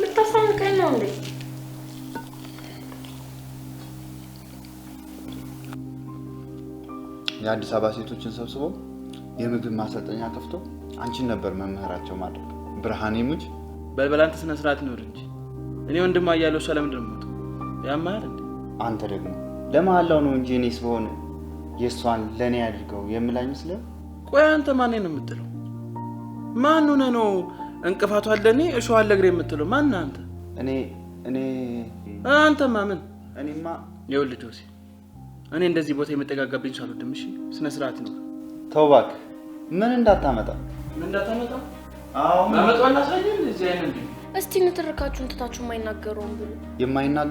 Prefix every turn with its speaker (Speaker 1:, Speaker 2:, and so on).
Speaker 1: ልታሳንቀኝ ነው እንዴ?
Speaker 2: የአዲስ አበባ ሴቶችን ሰብስቦ የምግብ ማሰልጠኛ ከፍቶ አንቺን ነበር መምህራቸው ማለት ብርሃኔ ሙጅ
Speaker 3: በልበላንተ ስነ ስርዓት ነው እንጂ እኔ ወንድም አያለው እሷ ለምን እንደምሞት ያማል እንዴ?
Speaker 2: አንተ ደግሞ ለማላው ነው እንጂ እኔስ በሆነ የሷን ለኔ አድርገው የምላኝ መስለ።
Speaker 3: ቆይ አንተ ማን ነው የምትለው? ማን ሆነ ነው እንቅፋቱ አለኔ እሺው አለ እግሬ የምትለው ማን አንተ?
Speaker 2: እኔ
Speaker 3: አንተማ ምን?
Speaker 2: እኔማ
Speaker 3: ይኸውልህ ጆሲ እኔ እንደዚህ ቦታ የምጠጋጋብኝ ሰው አይደለም። እሺ ስነ ስርዓት ነው።
Speaker 2: ተው እባክህ። ምን እንዳታመጣ
Speaker 3: አዎ ማመጣው እናሳየን እዚህ አይነት
Speaker 1: እስቲ ንትርካችሁን ትታችሁ የማይናገሩን ብሉ
Speaker 2: የማይናገሩ